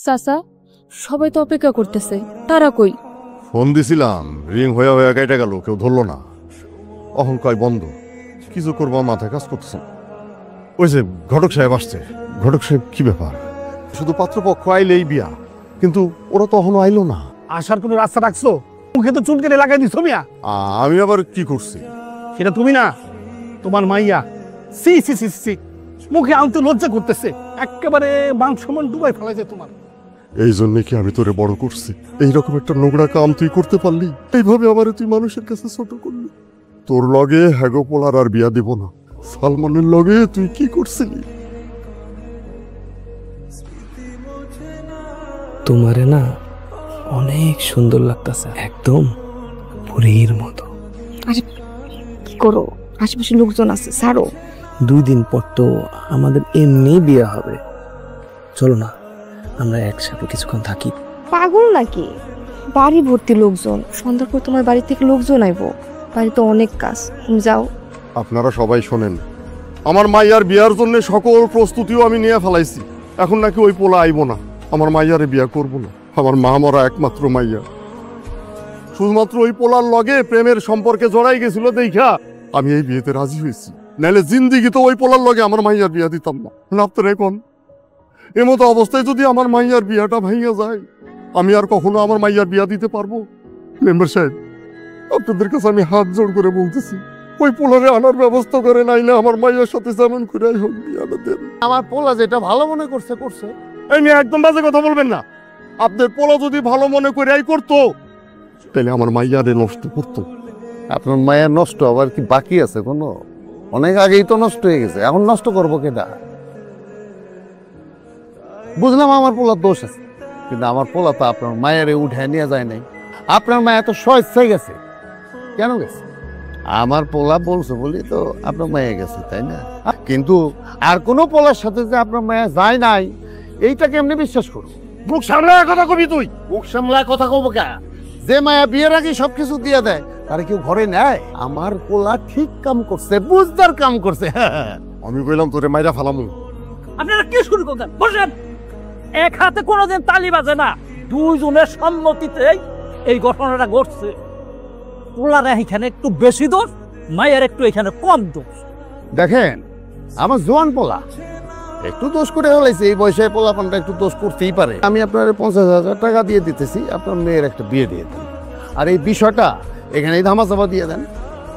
চাচা, সবাই তো অপেক্ষা করতেছে, তারা কই? ফোন দিছিলাম, রিং হয়ে হয়ে কেটে গেল, কেউ ধরলো না। অহংকার বন্ধ, কিছু করবো মাথায় কাজ করতেছে। ওই যে ঘটক সাহেব আসছে। ঘটক সাহেব কি ব্যাপার? শুধু পাত্রপক্ষ আইলেই বিয়া, কিন্তু ওরা তো এখনো আইলো না। আসার কোনো রাস্তা রাখছো? মুখে তো চুল কেটে লাগাই দিছো মিয়া। আমি আবার কি করছি? সেটা তুমি না, তোমার মাইয়া। সি সি সি সি, মুখে আনতে লজ্জা করতেছে, একেবারে মাংসমান ডুবাই ফেলাইছে তোমার। এই জন্য কি আমি তোরে বড় করছি? এইরকম একটা নোংরা কাম তুই করতে পারলি? এইভাবে আমারে তুই মানুষের কাছে ছোট করলি। তোর লগে হ্যাগো পোলার আর বিয়া দিব না। সালমানের লগে তুই কি করছিলি? তোমারে না অনেক সুন্দর লাগতেছে, একদম পরীর মতো। আরে কি করো, আশেপাশে লোকজন আছে, ছাড়ো। 2 দিন পর তো আমাদের এমনি বিয়ে হবে, চলো না আমরা একসাথে কিছুক্ষণ থাকি। পাগল নাকি? বাড়ি ভর্তি লোকজন, সন্ধ্যার পর তোমার বাড়ি থেকে লোকজন আইবো, বাড়িতে অনেক কাজ, তুমি যাও। আপনারা সবাই শোনেন, আমার মাইয়ার বিয়ার জন্য সকল প্রস্তুতিও আমি নিয়ে ফেলাইছি। এখন নাকি ওই পোলা আইব না, আমার মাইয়ারে বিয়া করব না। আমার মা মরা একমাত্র মাইয়া, শুধুমাত্র ওই পোলার লগে প্রেমের সম্পর্কে জড়াই গেছিল দেখা আমি এই বিয়েতে রাজি হয়েছি। নাহলে জিন্দিগি তো ওই পোলার লগে আমার মাইয়ার বিয়া দিতাম না। আপনারা এখন এমতো অবস্থায় যদি আমার মাইয়ার বিয়াটা ভাঙিয়া যায়, আমি আর কখনো আমার মাইয়ার বিয়া দিতে পারবো? মেম্বার সাহেব, আপনাদের কাছে আমি হাত জোড় করে বলতেছি, ওই পোলারে আনার ব্যবস্থা করে, নাইলে আমার মাইয়ার সাথে যেমন করে হোক বিয়াটা দেন। আমার পোলা যেটা ভালো মনে করছে করছে। এই মেয়ে একদম বাজে কথা বলবেন না। আপনার পোলা যদি ভালো মনে করে করতো, তাহলে আমার মাইয়ারে নষ্ট করতো। আপনার মায়ের নষ্ট আবার কি বাকি আছে কোনো? অনেক আগেই তো নষ্ট হয়ে গেছে, এখন নষ্ট করবো কেটা? বুঝলাম আমার পোলার দোষ আছে, কিন্তু আমার পোলা তো আপনার মায়েরে উঠে নিয়ে যায় নাই। আপনার মায়া তো স্বেচ্ছায় গেছে। কেন গেছে? আমার পোলা বলছে বলি তো আপনার মায়া গেছে, তাই না? কিন্তু আর কোনো পোলার সাথে যে আপনার মায়া যায় নাই, এইটা কেমনি বিশ্বাস করো? মুখ সামলায় কথা কবি তুই। মুখ সামলায় কথা কব কে? যে মায়া বিয়ের আগে সবকিছু দিয়ে দেয়, তারা কেউ ঘরে নেয়? আমার পোলা ঠিক কাম করছে, বুঝদার কাম করছে। আমি কইলাম তোরে মাইরা ফালামু। আপনারা কি শুরু করছেন? বসেন। এক হাতে কোনোদিন তালি বাজে না, দুইজনের সম্মতিতেই এই ঘটনাটা ঘটছে। পোলার এখানে একটু বেশি দোষ, মায়ের একটু এখানে কম দোষ। দেখেন, আমার জোয়ান পোলা একটু দোষ করে হলাইছে, এই বয়সে পোলাপানটা একটু দোষ করতেই পারে। আমি আপনার 50,000 টাকা দিয়ে দিতেছি, আপনার মেয়ের একটা বিয়ে দিয়ে দেন, আর এই বিষয়টা এখানেই ধামাচাপা দিয়ে দেন।